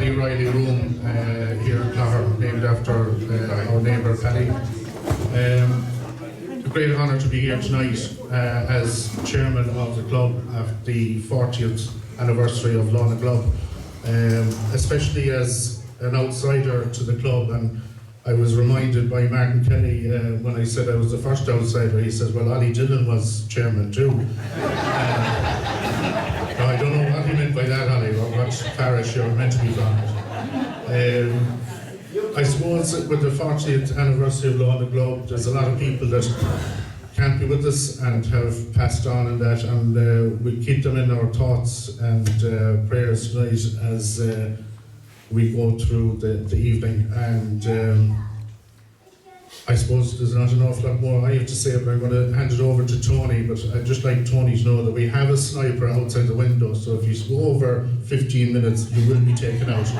Paddy Reilly room here in Clogher, named after our neighbour Paddy. A great honour to be here tonight as chairman of the club at the 40th anniversary of Lorna Club, especially as an outsider to the club. And I was reminded by Martin Kelly when I said I was the first outsider. He says, well, Ollie Dillon was chairman too. Now, I don't know what he meant by that, Ollie, or what parish you're meant to be from. I suppose with the 40th anniversary of Lorna Club, there's a lot of people that can't be with us and have passed on in that, and we keep them in our thoughts and prayers tonight as we go through the evening. And I suppose there's not an awful lot more I have to say, but I'm going to hand it over to Tony. But I'd just like Tony to know that we have a sniper outside the window, so if you go over 15 minutes, you will be taken out.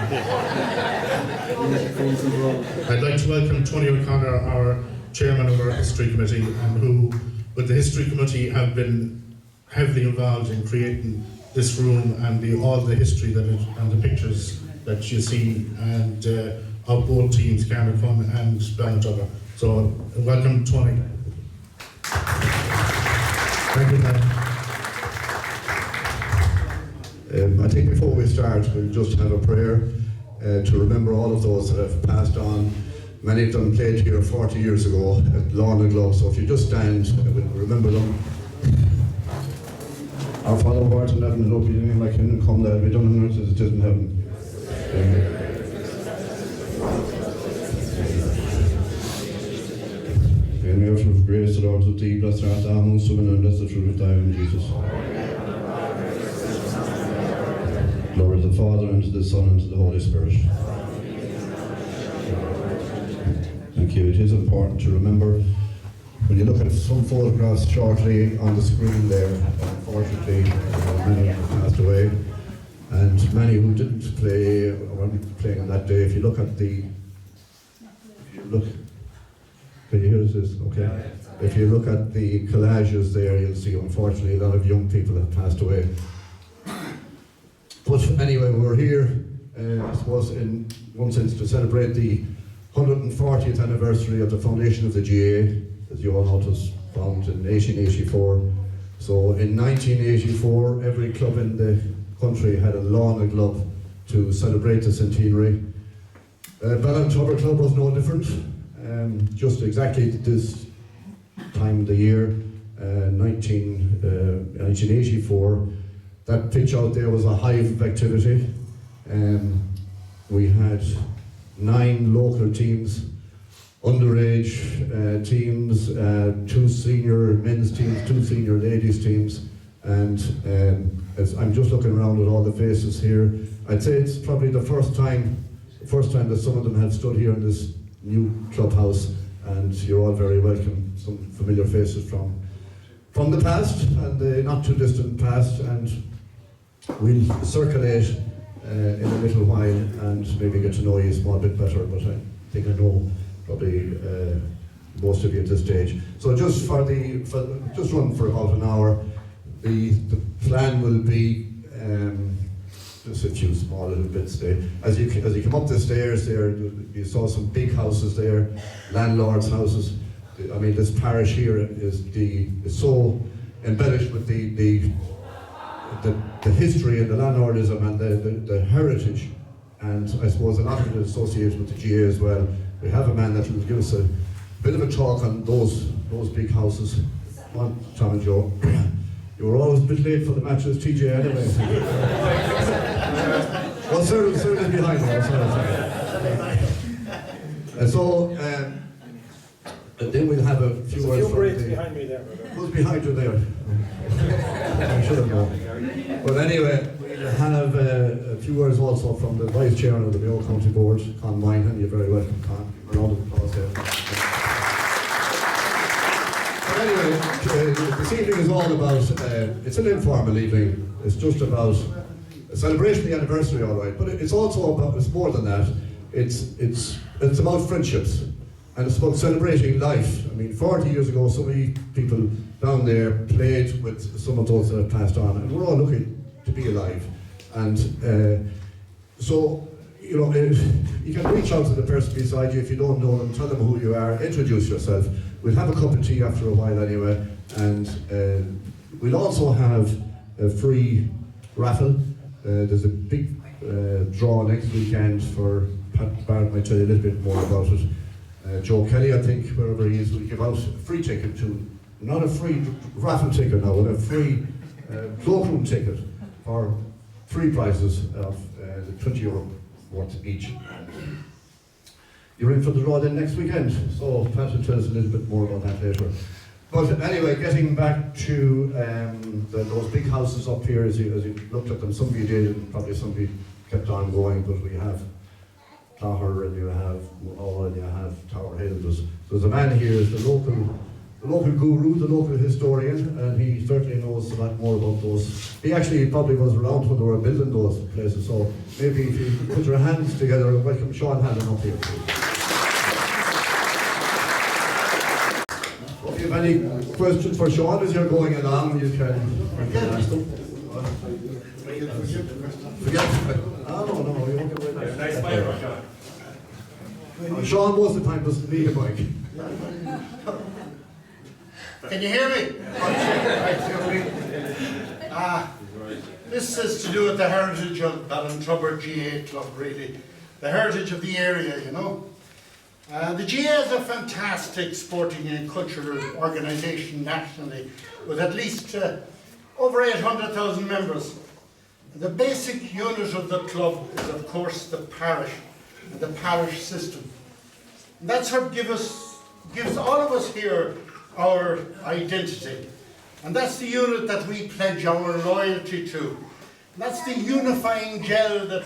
I'd like to welcome Tony O'Connor, our chairman of our history committee, and who, with the history committee, have been heavily involved in creating this room and all the history and the pictures that you see, and of both teams, Caernarfon and Ballintoga. So welcome, Tony. Thank you, Pat. I think before we start, we'll just have a prayer to remember all of those that have passed on. Many of them played here 40 years ago at Lorna Club, so if you just stand, we'll remember them. Our Father who art in heaven, hallowed be thy name, thy kingdom come, thy will be done on earth as it is in heaven. Amen. In the ocean of grace, the Lord is with thee, blessed art thou amongst women, and blessed the fruit of thy womb, Jesus. Glory to the Father, and to the Son, and to the Holy Spirit. Thank you. It is important to remember, when you look at some photographs shortly on the screen there, unfortunately, many have passed away, and many who didn't play or weren't playing on that day. If you look at can you hear this? Okay. If you look at the collages there, you'll see, unfortunately, a lot of young people have passed away. But anyway, we're here, I suppose, in one sense, to celebrate the 140th anniversary of the foundation of the GAA. As you all know, it was founded in 1884. So in 1984, every club in the country had a Lorna Club to celebrate the centenary. Ballintoga Club was no different. Just exactly this time of the year, 1984, that pitch out there was a hive of activity. We had 9 local teams, underage teams, 2 senior men's teams, 2 senior ladies teams, and as I'm just looking around at all the faces here, I'd say it's probably the first time that some of them have stood here in this new clubhouse, and you're all very welcome. Some familiar faces from the past and the not too distant past, and we'll circulate in a little while and maybe get to know you a small bit better, but I think I know probably most of you at this stage. So just just run for about an hour. The plan will be just a few small little bits there. As you come up the stairs there, you saw some big houses there, landlords' houses. I mean, this parish here is so embellished with the history and the landlordism and the heritage, and I suppose a lot of it is associated with the GA as well. We have a man that will give us a bit of a talk on those big houses. Come on, Tom and Joe. You were always a bit late for the matches, TJ, anyway. Well, Cyril is behind me. And so, then we'll have a few words from behind me there. Who's behind you there? I should have known. But anyway, we'll have a few words also from the Vice Chairman of the Mayo County Board, Con Moynihan. You're very welcome, Con. A round of applause there. Anyway, this evening is all about, it's an informal evening. It's just about a celebration of the anniversary, all right, but it's also about, it's more than that. It's about friendships, and it's about celebrating life. I mean, 40 years ago, so many people down there played with some of those that have passed on, and we're all lucky to be alive. And so you know, you can reach out to the person beside you if you don't know them, tell them who you are, introduce yourself. We'll have a cup of tea after a while anyway, and we'll also have a free raffle. There's a big draw next weekend for, Pat Barrett might tell you a little bit more about it. Joe Kelly, I think, wherever he is, will give out a free ticket to, not a free raffle ticket now, but a free cloakroom ticket for 3 prizes of €20 worth each. You're in for the draw then next weekend, so Pat will tell us a little bit more about that later. But anyway, getting back to those big houses up here, as you looked at them, some of you did, and probably some of you kept on going, but we have Clogher, and you have Mull, and you have Tower Hill. There's a man here, is the local guru, the local historian, and he certainly knows a lot more about those. He actually probably was around when they were building those places, so maybe if you put your hands together and welcome Sean Hannon up here. If you have any questions for Sean as you're going along, you can ask them. Forget. Oh, no, you won't get away with Nice mic, Sean. Sean most of the time doesn't need a mic. Can you hear me? This is to do with the heritage of Ballintrubber GA Club, really. The heritage of the area, you know. The GA is a fantastic sporting and cultural organisation nationally, with at least over 800,000 members. The basic unit of the club is, of course, the parish and the parish system. And that's what gives all of us here our identity. And that's the unit that we pledge our loyalty to. And that's the unifying gel that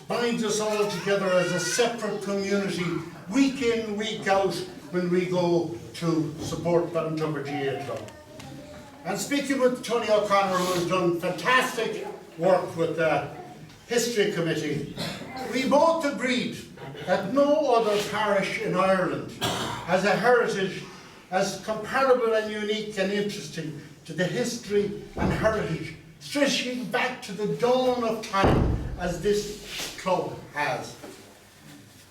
binds us all together as a separate community, week in, week out, when we go to support Ballintrubber GA Club. And speaking with Tony O'Connor, who has done fantastic work with the History Committee, we both agreed that no other parish in Ireland has a heritage as comparable and unique and interesting to the history and heritage stretching back to the dawn of time as this club has.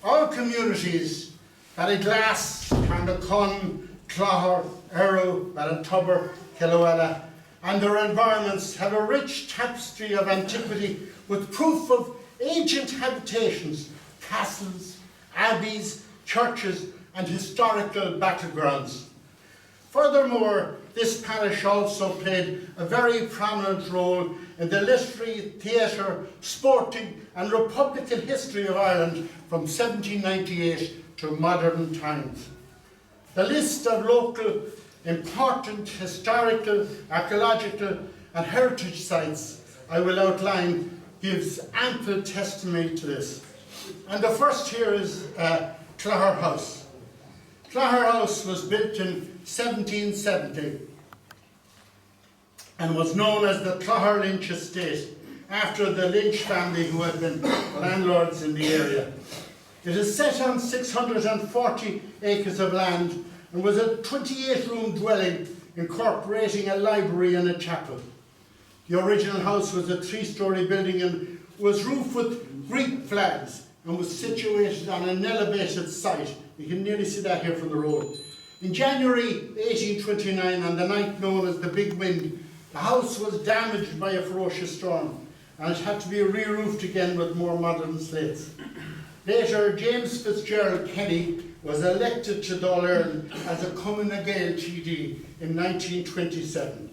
Our communities, Ballyglass, Carnacon, Clogher, Errow, Ballintrubber, Killuella, and their environments have a rich tapestry of antiquity with proof of ancient habitations, castles, abbeys, churches, and historical battlegrounds. Furthermore, this parish also played a very prominent role in the literary, theatre, sporting and republican history of Ireland from 1798 to modern times. The list of local important historical, archaeological and heritage sites I will outline gives ample testimony to this. And the first here is Clogher House. Clogher House was built in 1770 and was known as the Clogher Lynch Estate after the Lynch family who had been landlords in the area. It is set on 640 acres of land and was a 28-room dwelling incorporating a library and a chapel. The original house was a 3-storey building and was roofed with Greek flags and was situated on an elevated site. You can nearly see that here from the road. In January 1829, on the night known as the Big Wind, the house was damaged by a ferocious storm and it had to be re-roofed again with more modern slates. Later, James Fitzgerald Kenny was elected to Dáil Éireann as a Cumann na Gael TD in 1927.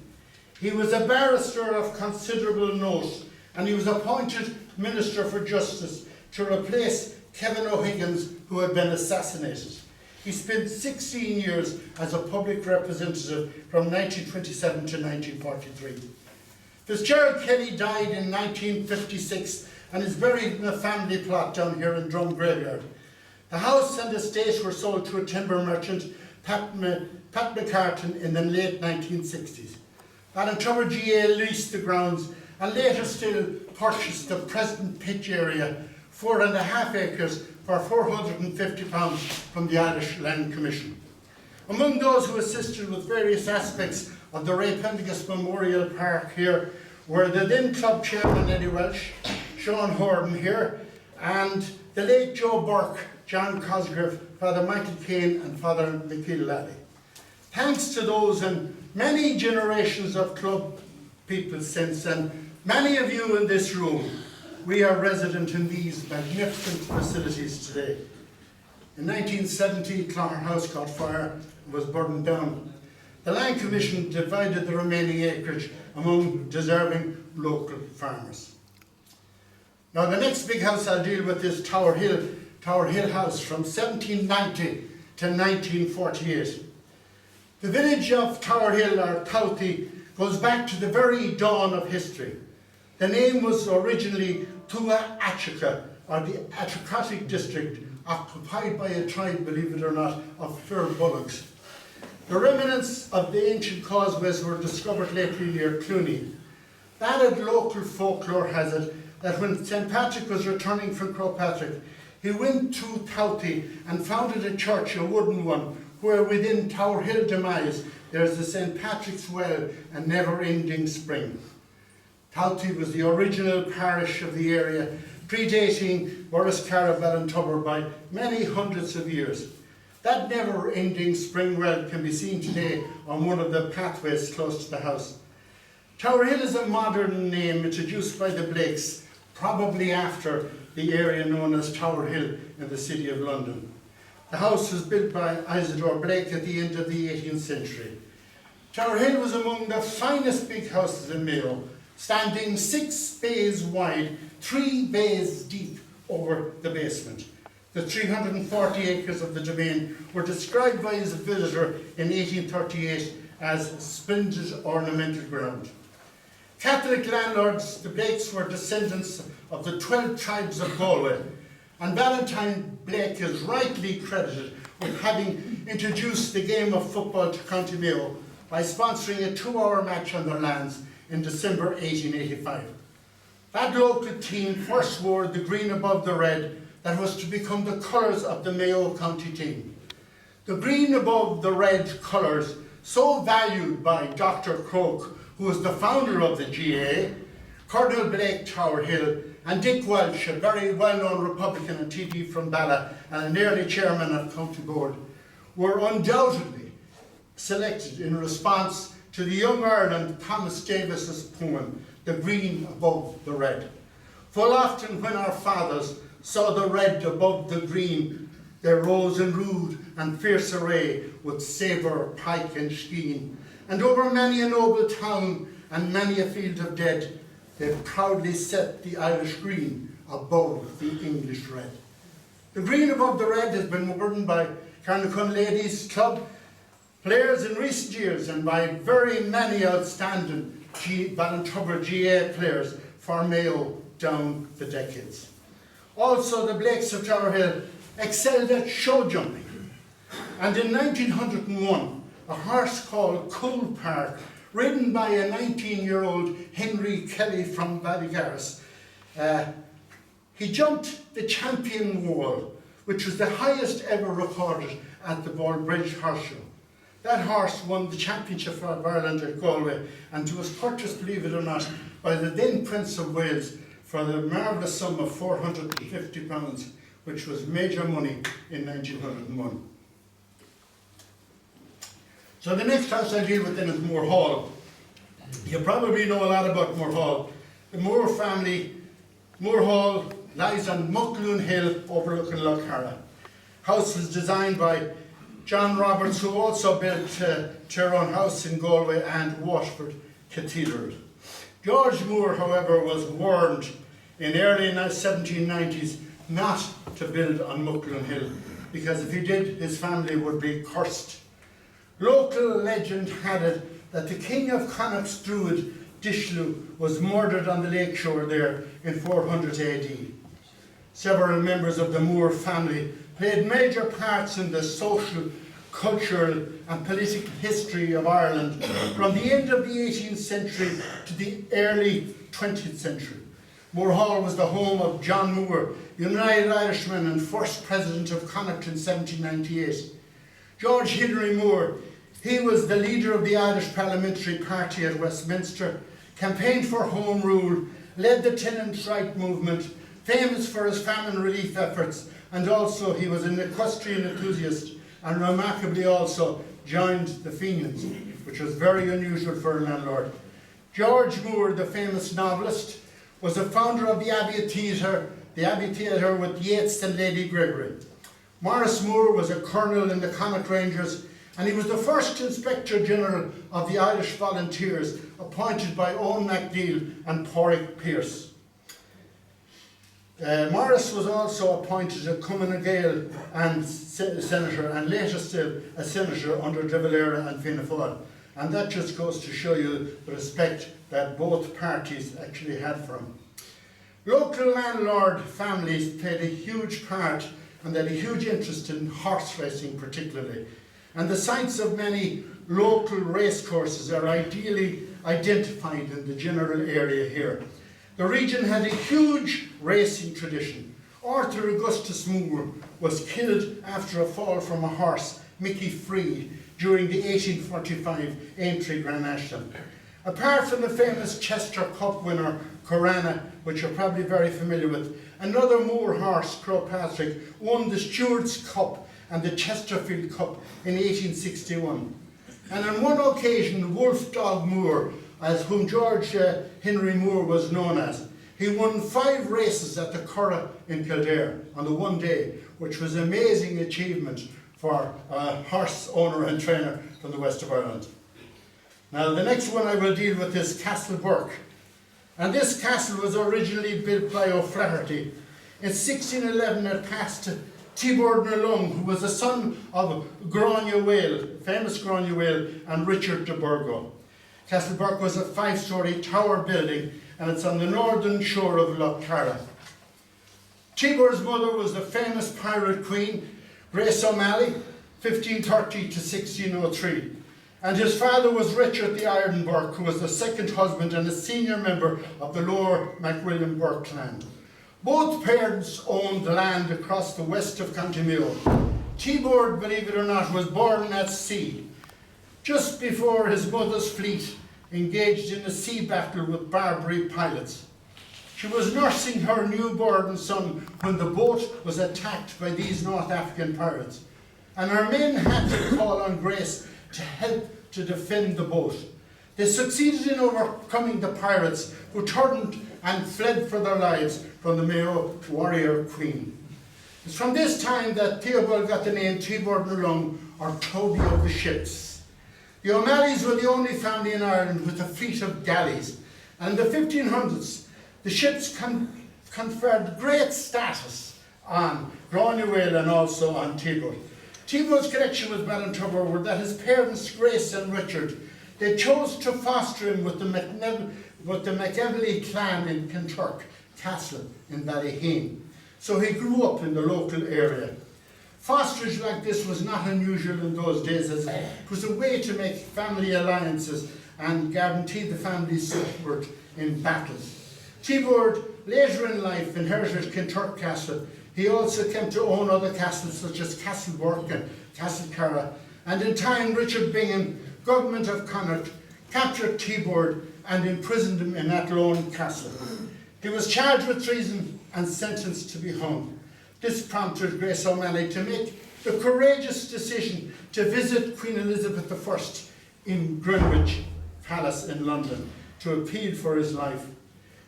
He was a barrister of considerable note and he was appointed Minister for Justice to replace Kevin O'Higgins, who had been assassinated. He spent 16 years as a public representative from 1927 to 1943. Fitzgerald Kenny died in 1956 and is buried in a family plot down here in Drum Graveyard. The house and estate were sold to a timber merchant, Pat McCartan, in the late 1960s. Ballintrubber GA leased the grounds and later still purchased the present pitch area, 4.5 acres, for £450 from the Irish Land Commission. Among those who assisted with various aspects of the Ray Pendergast Memorial Park here were the then club chairman Eddie Welsh, Sean Horton here, and the late Joe Burke, John Cosgrave, Father Michael Kane and Father Michael Lally. Thanks to those and many generations of club people since, and many of you in this room, we are resident in these magnificent facilities today. In 1970, Clogher House caught fire and was burned down. The Land Commission divided the remaining acreage among deserving local farmers. Now the next big house I'll deal with is Tower Hill House from 1790 to 1948. The village of Tower Hill, or Towthy, goes back to the very dawn of history. The name was originally Tua Attica, or the Atricotic district, occupied by a tribe, believe it or not, of fur bullocks. The remnants of the ancient causeways were discovered lately near Cluny. Ballad local folklore has it that when St. Patrick was returning from Crowpatrick, he went to Towthy and founded a church, a wooden one, where within Tower Hill demise there is the St. Patrick's Well and never-ending spring. Towthy was the original parish of the area, predating Borriscarra Ballintubber by many hundreds of years. That never-ending spring well can be seen today on one of the pathways close to the house. Tower Hill is a modern name introduced by the Blakes, probably after the area known as Tower Hill in the City of London. The house was built by Isidore Blake at the end of the 18th century. Tower Hill was among the finest big houses in Mayo, standing 6 bays wide, 3 bays deep over the basement. The 340 acres of the domain were described by his visitor in 1838 as splendid ornamental ground. Catholic landlords, the Blakes, were descendants of the 12 tribes of Galway, and Valentine Blake is rightly credited with having introduced the game of football to County Mayo by sponsoring a 2-hour match on their lands in December 1885. That local team first wore the green above the red that was to become the colours of the Mayo County team. The green above the red colours, so valued by Dr. Croke, who was the founder of the GA, Colonel Blake Tower Hill, and Dick Welsh, a very well-known Republican and TD from Bala and an early chairman of County Board, were undoubtedly selected in response to the Young Ireland Thomas Davis's poem, The Green Above the Red. Full often when our fathers saw the red above the green, they rose in rude and fierce array with sabre, pike and skein, and over many a noble town and many a field of dead, they proudly set the Irish green above the English red. The green above the red has been worn by Carnacon Ladies Club players in recent years and by very many outstanding Ballintubber GA players for Mayo down the decades. Also, the Blakes of Tower Hill excelled at show jumping, and in 1901 a horse called Cool Park, ridden by a 19-year-old Henry Kelly from Ballygarris, he jumped the champion wall, which was the highest ever recorded at the Ballbridge Horse Show. That horse won the Championship of Ireland at Galway, and was purchased, believe it or not, by the then Prince of Wales for the marvellous sum of £450, which was major money in 1901. So the next house I deal with then is Moore Hall. You probably know a lot about Moore Hall. The Moore family, Moore Hall lies on Muckloon Hill overlooking Lough. House was designed by John Roberts, who also built Tyrone House in Galway and Waterford Cathedral. George Moore, however, was warned in early 1790s not to build on Muckloon Hill, because if he did, his family would be cursed. Local legend had it that the king of Connacht's Druid, Dishlu, was murdered on the lakeshore there in 400 AD. Several members of the Moore family played major parts in the social, cultural and political history of Ireland from the end of the 18th century to the early 20th century. Moore Hall was the home of John Moore, United Irishman and first president of Connacht in 1798. George Henry Moore, he was the leader of the Irish Parliamentary Party at Westminster, campaigned for Home Rule, led the Tenants' Right movement, famous for his famine relief efforts, and also he was an equestrian enthusiast, and remarkably also joined the Fenians, which was very unusual for a landlord. George Moore, the famous novelist, was the founder of the Abbey Theatre with Yeats and Lady Gregory. Maurice Moore was a colonel in the Connaught Rangers, and he was the first Inspector General of the Irish Volunteers, appointed by Owen MacNeill and Pádraig Pearse. Maurice was also appointed a Cumann Gael and senator, and later still a senator under De Valera and Fianna Fáil. And that just goes to show you the respect that both parties actually had for him. Local landlord families played a huge part and had a huge interest in horse racing particularly. And the sites of many local racecourses are ideally identified in the general area here. The region had a huge racing tradition. Arthur Augustus Moore was killed after a fall from a horse, Mickey Free, during the 1845 Aintree Grand National. Apart from the famous Chester Cup winner, Corana, which you're probably very familiar with, another Moore horse, Patrick, won the Stewards Cup and the Chesterfield Cup in 1861. And on one occasion, Wolf Dog Moore, as whom George Henry Moore was known as, he won 5 races at the Curragh in Kildare on the one day, which was an amazing achievement for a horse owner and trainer from the west of Ireland. Now the next one I will deal with is Castle Burke. And this castle was originally built by O'Flaherty. In 1611 it passed to Tibord Nalung, who was the son of Grania Whale, famous Grania Whale, and Richard de Burgo. Castle Burke was a 5-storey tower building, and it's on the northern shore of Lough Carra. Tibord's mother was the famous pirate queen, Grace O'Malley, 1530 to 1603. And his father was Richard the Iron Burke, who was the second husband and a senior member of the Lower MacWilliam Burke clan. Both parents owned land across the west of County Mayo. Tibord, believe it or not, was born at sea, just before his mother's fleet engaged in a sea battle with Barbary pirates. She was nursing her newborn son when the boat was attacked by these North African pirates, and her men had to call on Grace to help to defend the boat. They succeeded in overcoming the pirates, who turned and fled for their lives from the Mayo warrior queen. It's from this time that Theobald got the name Tibord Nalung, or Toby of the ships. The O'Malleys were the only family in Ireland with a fleet of galleys, and in the 1500s the ships conferred great status on Granuaile and also on Tibord. Tibord's connection with Ballintubber were that his parents, Grace and Richard, they chose to foster him with the McEvely clan in Kinturk Castle in Ballyheen. So he grew up in the local area. Fosterage like this was not unusual in those days, as it was a way to make family alliances and guarantee the family's support in battles. Tibord, later in life, inherited Kinturk Castle. He also came to own other castles such as Castle Burke and Castle Carra, and in time Richard Bingham, government of Connaught, captured Tibord and imprisoned him in Athlone Castle. He was charged with treason and sentenced to be hung. This prompted Grace O'Malley to make the courageous decision to visit Queen Elizabeth I in Greenwich Palace in London to appeal for his life.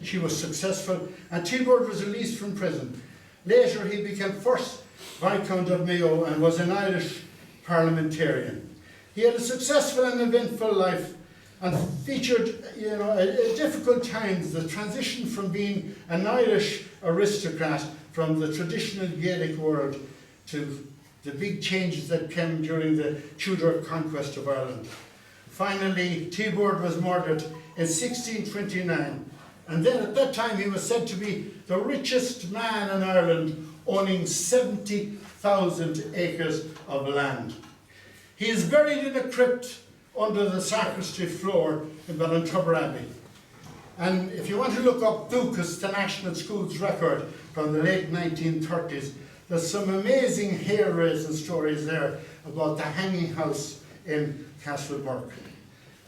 She was successful, and Tibord was released from prison. Later he became first Viscount of Mayo and was an Irish parliamentarian. He had a successful and eventful life and featured, at difficult times, the transition from being an Irish aristocrat from the traditional Gaelic world to the big changes that came during the Tudor conquest of Ireland. Finally, Tibord was murdered in 1629, and then at that time he was said to be the richest man in Ireland, owning 70,000 acres of land. He is buried in a crypt under the sacristy floor in Ballintubber Abbey. And if you want to look up Dukas, the National Schools record from the late 1930s, there's some amazing hair-raising stories there about the hanging house in Castle Burke.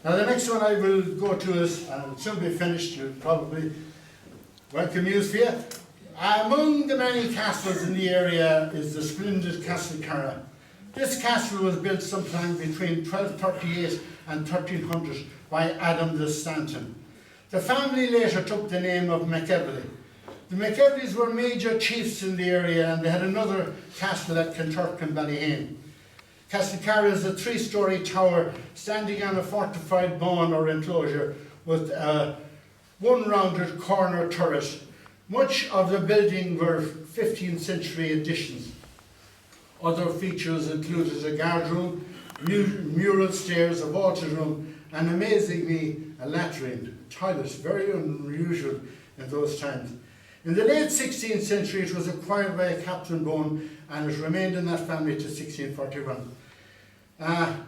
Now the next one I will go to is, and it'll soon be finished, you'll probably welcome news for you. Among the many castles in the area is the splendid Castle Cara. This castle was built sometime between 1238 and 1300 by Adam de Stanton. The family later took the name of McEvely. The McEvelys were major chiefs in the area, and they had another castle at Kinturk and Ballyhane. Castle Cara is a 3-storey tower standing on a fortified bawn or enclosure with a one-rounded corner turret. Much of the building were 15th century additions. Other features included a guard room, mural stairs, a vaulted room, and amazingly a latrine, toilets, very unusual in those times. In the late 16th century it was acquired by a Captain Bone, and it remained in that family to 1641.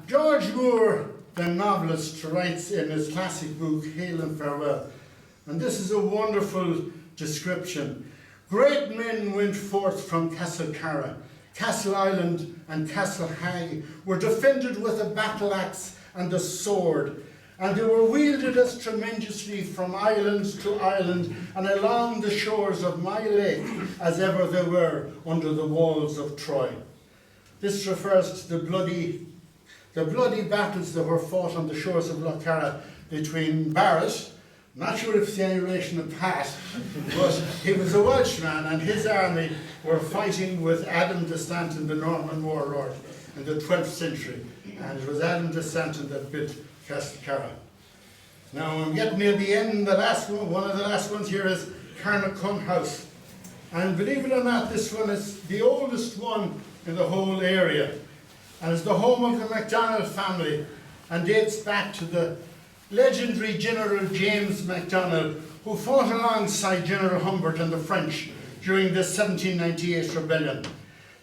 George Moore, the novelist, writes in his classic book Hail and Farewell, and this is a wonderful description. Great men went forth from Castle Cara. Castle Island and Castle Hag were defended with a battle axe and a sword, and they were wielded as tremendously from island to island and along the shores of my lake as ever they were under the walls of Troy. This refers to the bloody battles that were fought on the shores of Lough Cara between Barrett, not sure if it's any relation of Pat, but he was a Welshman, and his army were fighting with Adam de Stanton, the Norman warlord, in the 12th century. And it was Adam de Stanton that built Castle Cara. Now I'm getting near the end. The last one of the last ones here is Carnacon House. And believe it or not, this one is the oldest one in the whole area. And it's the home of the MacDonald family and dates back to the legendary General James MacDonald, who fought alongside General Humbert and the French during the 1798 rebellion.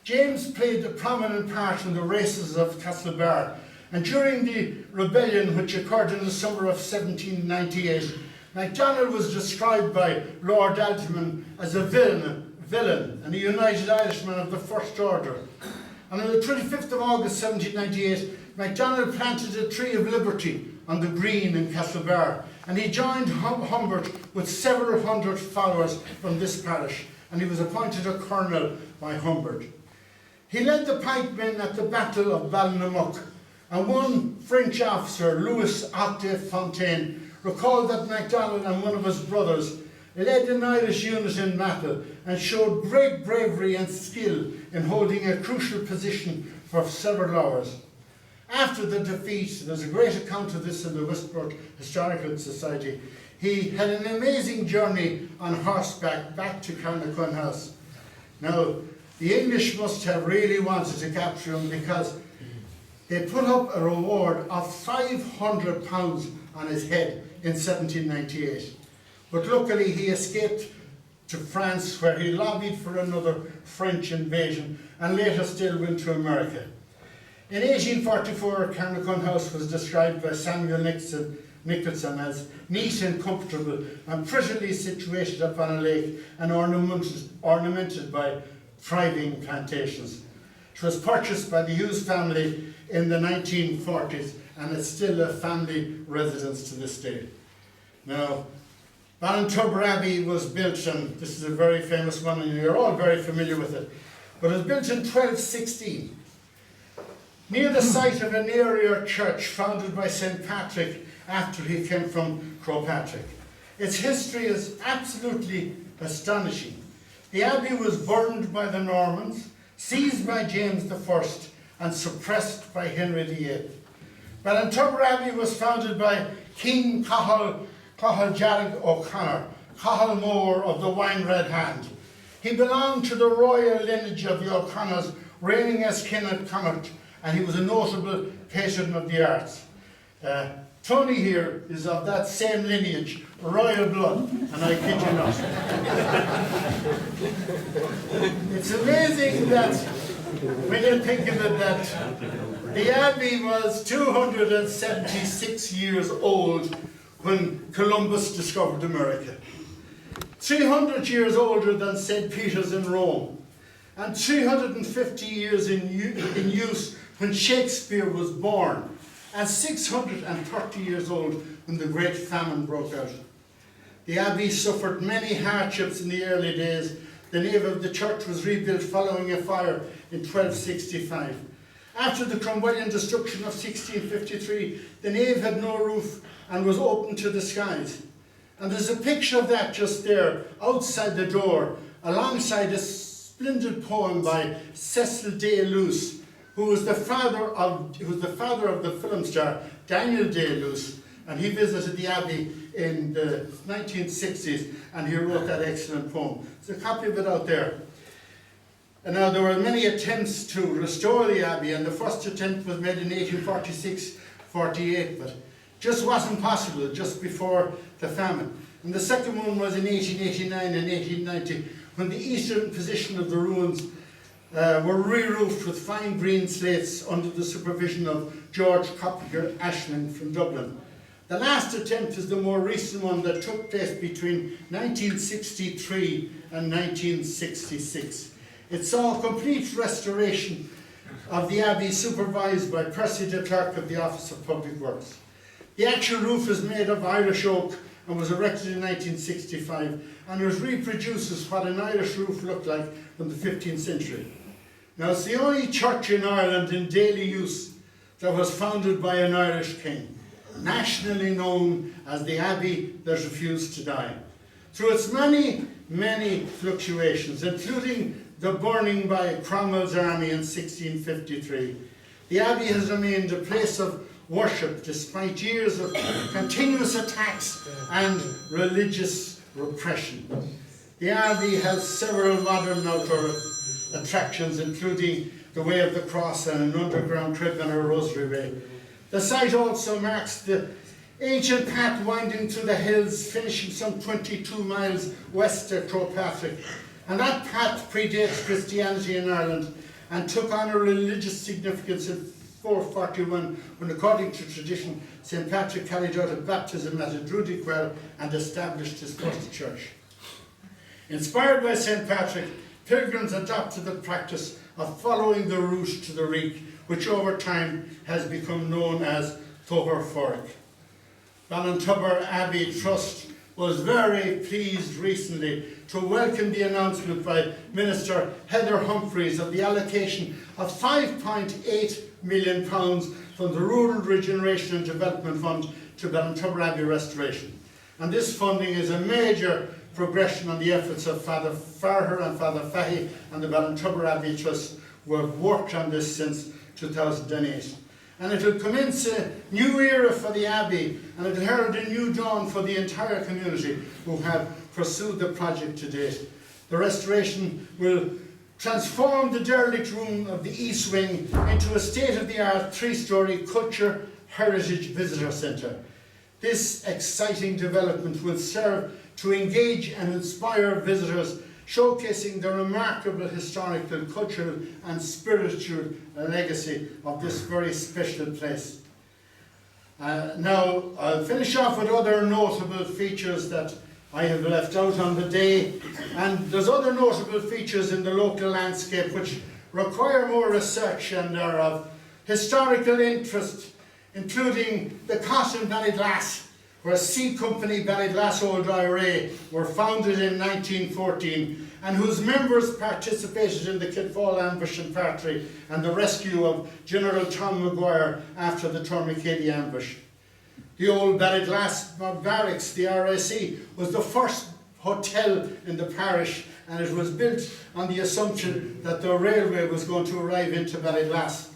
James played a prominent part in the races of Castlebar, and during the rebellion which occurred in the summer of 1798, MacDonald was described by Lord Altamont as a villain and a United Irishman of the First Order. And on the 25th of August 1798, MacDonald planted a tree of liberty on the green in Castlebar, and he joined Humbert with several hundred followers from this parish, and he was appointed a colonel by Humbert. He led the pikemen at the Battle of Balnamuck, and one French officer, Louis Octave Fontaine, recalled that MacDonald and one of his brothers led an Irish unit in battle and showed great bravery and skill in holding a crucial position for several hours. After the defeat, there's a great account of this in the Westport Historical Society, he had an amazing journey on horseback back to Carnacon House. Now, the English must have really wanted to capture him, because they put up a reward of £500 on his head in 1798. But luckily he escaped to France, where he lobbied for another French invasion and later still went to America. In 1844, Carnacon House was described by Samuel Nicholson as neat and comfortable and prettily situated upon a lake and ornamented by thriving plantations. It was purchased by the Hughes family in the 1940s, and it's still a family residence to this day. Now, Ballintubber Abbey was built, and this is a very famous one, and you're all very familiar with it, but it was built in 1216, near the site of an earlier church founded by St. Patrick after he came from Crowpatrick. Its history is absolutely astonishing. The abbey was burned by the Normans, seized by James I, and suppressed by Henry VIII. Ballintubber Abbey was founded by King Cathal Jarrag O'Connor, Cathal Mór of the Wine Red Hand. He belonged to the royal lineage of the O'Connors, reigning as King of Connacht, and he was a notable patron of the arts. Tony here is of that same lineage, royal blood, and I kid you not. It's amazing that, when you think of it, that the abbey was 276 years old when Columbus discovered America. 300 years older than St. Peter's in Rome, and 350 years in use when Shakespeare was born, and 630 years old when the Great Famine broke out. The abbey suffered many hardships in the early days, The nave of the church was rebuilt following a fire in 1265. After the Cromwellian destruction of 1653, the nave had no roof and was open to the skies. And there's a picture of that just there, outside the door, alongside a splendid poem by Cecil Day-Lewis, who was the father of the film star Daniel Day-Lewis, and he visited the Abbey in the 1960s, and he wrote that excellent poem. There's a copy of it out there. And now there were many attempts to restore the Abbey, and the first attempt was made in 1846-48, but just wasn't possible, just before the famine. And the second one was in 1889 and 1890, when the eastern position of the ruins were re-roofed with fine green slates under the supervision of George Clogher Ashman from Dublin. The last attempt is the more recent one that took place between 1963 and 1966. It saw a complete restoration of the Abbey, supervised by Percy de Klerk of the Office of Public Works. The actual roof is made of Irish oak and was erected in 1965, and it reproduces what an Irish roof looked like from the 15th century. Now, it's the only church in Ireland in daily use that was founded by an Irish king, nationally known as the Abbey that refused to die. Through its many, many fluctuations, including the burning by Cromwell's army in 1653, the Abbey has remained a place of worship despite years of continuous attacks and religious repression. The Abbey has several modern outdoor attractions, including the Way of the Cross and an underground crib and a rosary way. The site also marks the ancient path winding through the hills, finishing some 22 miles west of Croagh. And that path predates Christianity in Ireland and took on a religious significance in 441, when, according to tradition, St. Patrick carried out a baptism at a Druidic well and established his first church. Inspired by St. Patrick, pilgrims adopted the practice of following the route to the Reek, which over time has become known as Clogher Fork. Ballintubber Abbey Trust was very pleased recently to welcome the announcement by Minister Heather Humphreys of the allocation of £5.8 million from the Rural Regeneration and Development Fund to Ballintubber Abbey restoration. And this funding is a major progression on the efforts of Father Farher and Father Fahy and the Ballintubber Abbey Trust, who have worked on this since 2008. And it will commence a new era for the Abbey, and it will herald a new dawn for the entire community who have pursued the project to date. The restoration will transform the derelict room of the East Wing into a state-of-the-art 3-storey culture heritage visitor centre. This exciting development will serve to engage and inspire visitors, showcasing the remarkable historical, cultural and spiritual legacy of this very special place. Now, I'll finish off with other notable features that I have left out on the day, and there's other notable features in the local landscape which require more research and are of historical interest, including the Cotton Ballyglass, where C Company Ballyglass Old IRA were founded in 1914, and whose members participated in the Kidfall ambush in Partry and the rescue of General Tom Maguire after the Tourmakeady ambush. The old Ballyglass Barracks, the RSC, was the first hotel in the parish, and it was built on the assumption that the railway was going to arrive into Ballyglass.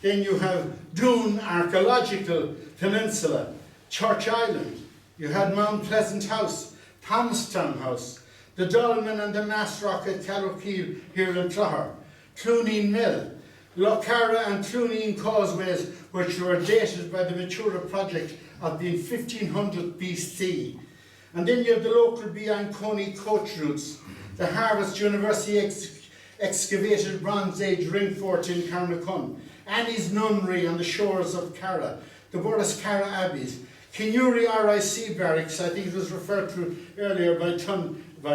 Then you have Doon Archaeological Peninsula, Church Island, you had Mount Pleasant House, Palmstown House, the Dolmen and the Massrock at Callowkeel here in Clogher, Clooneen Mill, Lochara and Clooneen Causeways, which were dated by the Matura project of being 1500 BC. And then you have the local Bianconi coach routes, the Harvest University excavated Bronze Age ring fort in Carnacon, Annie's Nunnery on the shores of Cara, the Boris Cara Abbeys, Kinuri RIC Barracks, I think it was referred to earlier by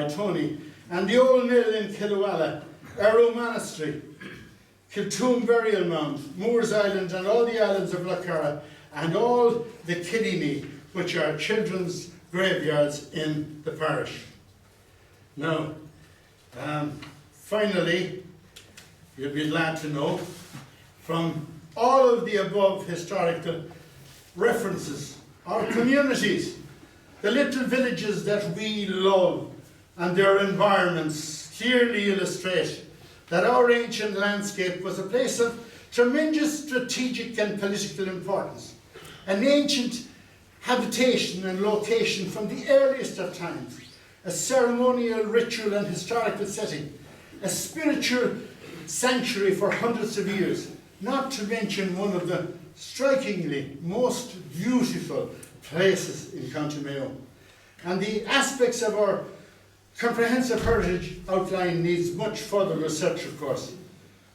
Tony, and the Old Mill in Killawalla, Arrow Monastery, Kiltoon Burial Mound, Moores Island and all the islands of Lochara, and all the Kidney, which are children's graveyards in the parish. Now, Finally, you'll be glad to know, from all of the above historical references, our communities, the little villages that we love and their environments clearly illustrate that our ancient landscape was a place of tremendous strategic and political importance, an ancient habitation and location from the earliest of times, a ceremonial, ritual and historical setting, a spiritual sanctuary for hundreds of years, not to mention one of the strikingly most beautiful places in County Mayo. And the aspects of our comprehensive heritage outline needs much further research, of course.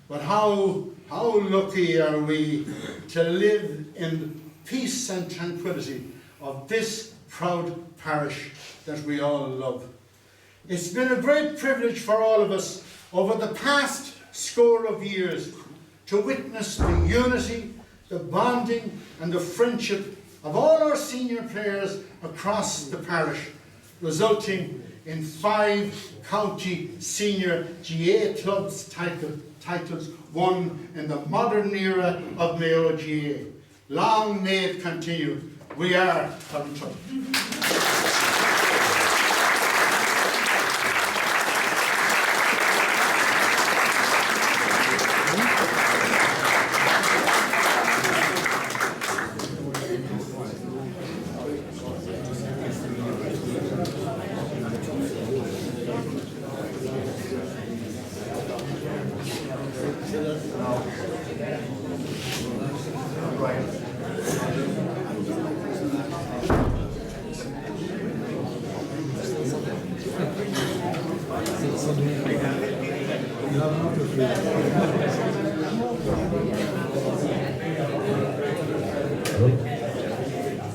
But how lucky are we to live in peace and tranquility of this proud parish that we all love. It's been a great privilege for all of us over the past score of years to witness the unity, the bonding and the friendship of all our senior players across the parish, resulting in 5 county senior gClubs titles won in the modern era of Mayo GA. Long may it continue. We are Paddy.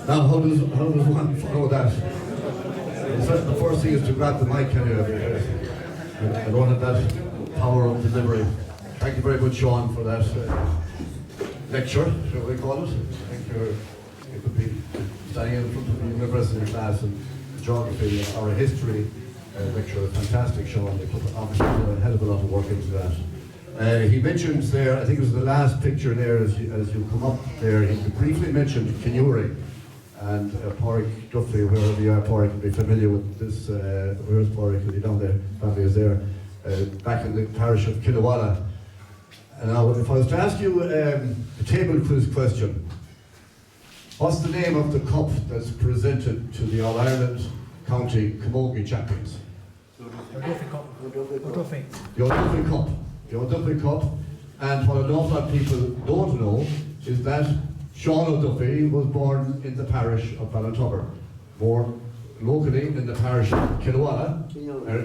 Now, how does one follow that? The first thing is to grab the mic, I don't have that power of delivery. Thank you very much, Sean, for that lecture, shall we call it? I think you could be standing in front of the university class in geography or a history lecture. Fantastic, Sean. They put obviously a hell of a lot of work into that. He mentions there, I think it was the last picture there as you come up there, he briefly mentioned Kinuri. And Pádraig Duffy, wherever you are, Pádraig, will be familiar with this. Where's Pádraig? Because he down there, family is there. Back in the parish of Killawalla. And now, if I was to ask you a table quiz question, what's the name of the cup that's presented to the All-Ireland County Camogie champions? The O'Duffy Cup. O'Duffy. The O'Duffy Cup. The O'Duffy Cup. And what an awful lot of people don't know is that Sean O'Duffy was born in the parish of Ballintubber, more locally in the parish of Killawalla,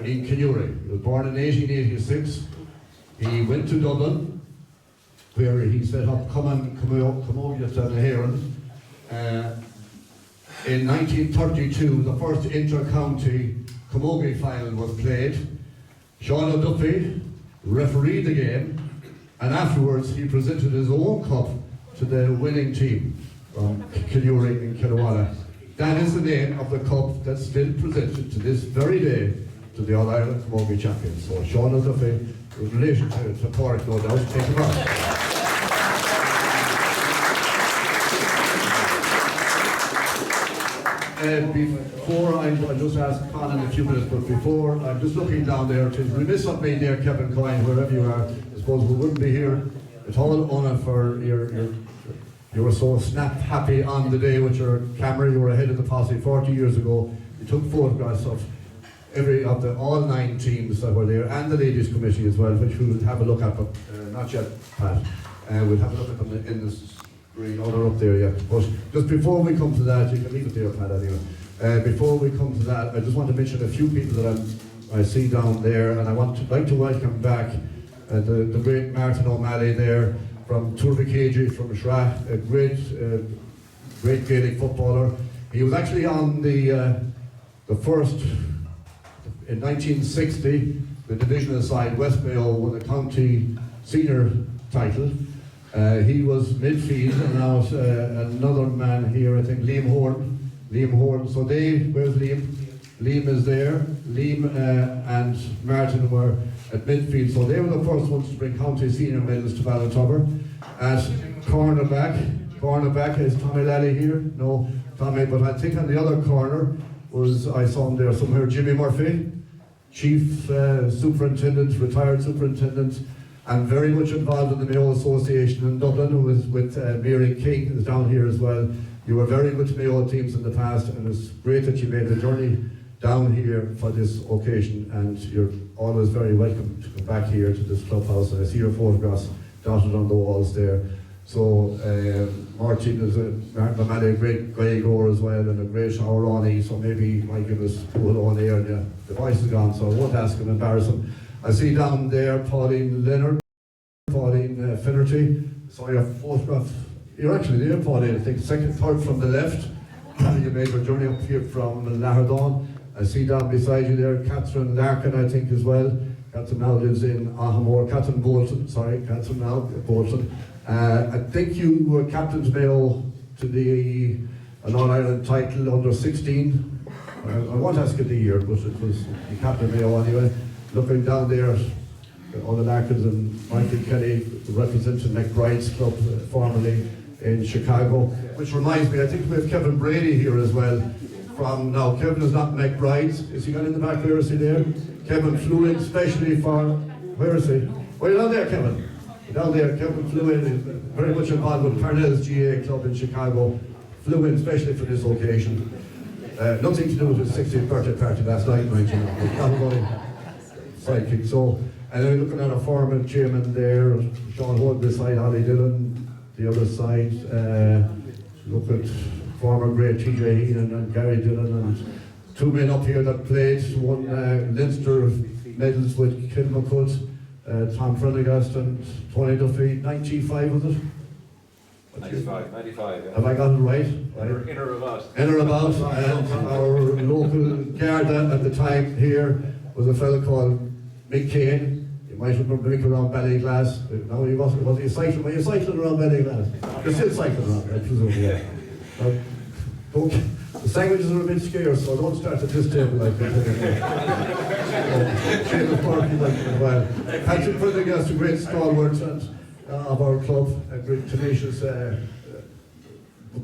in Kinuri. He was born in 1886. He went to Dublin, where he set up Camogie Heron. In 1932, the first inter-county Camogie final was played. Sean O'Duffy refereed the game, and afterwards he presented his own cup to the winning team from Kinuri and Killawalla. That is the name of the cup that's still presented to this very day to the All-Ireland Camogie champions. So Sean O'Duffy, in relation to Pádraig, no doubt, take him on. Before I'll just ask Colin in a few minutes, but before, I'm just looking down there, it's remiss of me there, Kevin Coyne, wherever you are. I suppose we wouldn't be here at all honour for you were so snap happy on the day with your camera. You were ahead of the posse 40 years ago. You took photographs of all 9 teams that were there, and the ladies committee as well, which we will have a look at, but not yet, Pat. We'll have a look at them in the screen. Oh, they're up there yet. But just before we come to that, you can leave it there, Pat, anyway. Before we come to that, I just want to mention a few people that I see down there, and I like to welcome back the great Martin O'Malley there from Turvicagey, from Shrah, a great Gaelic footballer. He was actually on the first, in 1960, the divisional side, West Mayo, won the county senior title. He was midfield, and now another man here, I think Liam Horn. So Dave, where's Liam? Liam is there. Liam and Martin were at midfield, so they were the first ones to bring county senior medals to Ballintubber. At cornerback is Tommy Lally here. No, Tommy, but I think on the other corner was, I saw him there somewhere, Jimmy Murphy, Chief Superintendent, retired Superintendent, and very much involved in the Mayo Association in Dublin, who was with Mary King, who's down here as well. You were very good to Mayo teams in the past, and it's great that you made the journey down here for this occasion, and you're always very welcome to come back here to this clubhouse. And I see your photographs dotted on the walls there. So Martin is a great guy goer as well, and a great Shawarani, so maybe he might give us a little on air. Yeah, the voice is gone, so I won't ask him, embarrass him. I see down there Pauline Leonard, Pauline Finnerty. Saw your photograph. You're actually there, Pauline, I think third from the left. You made your journey up here from Lahardon. I see down beside you there Catherine Larkin, I think, as well. Catherine now lives in Ahamore. Catherine now Bolton. I think you were captain's Mayo to the All-Ireland title under 16. I won't ask you the year, but it was the captain Mayo anyway. Looking down there, all the Larkins and Michael Kelly representing McBride's club formerly in Chicago. Which reminds me, I think we have Kevin Brady here as well. From now, Kevin is not McBride's. Is he got in the back? Where is he there? Kevin flew in specially for. Where is he? Oh, you're down there, Kevin. Down there, Kevin flew in, very much involved with Parnell's GA club in Chicago. Flew in specially for this occasion. Nothing to do with his 60th birthday party last night, mind you know. Sidekick. So, and then looking at a former chairman there, Sean Hood beside Ollie Dillon, the other side. Look at former great TJ Heenan and Gary Dillon, and two men up here that played, won Leinster medals with Kilmacud. Tom Prendergast and Tony Duffy, 95 was it? 95, yeah. Have I got it right? In or about. In or about, and our local Garda at the time here was a fellow called Mick Kane. You might remember Mick around Ballyglass. No, he wasn't. Was he cycling? Were you cycling around Ballyglass? You're still cycling around, I presume, yeah. The sandwiches are a bit scarce, so don't start at this table like that. Patrick Prendergast, a great stalwart of our club, a great tenacious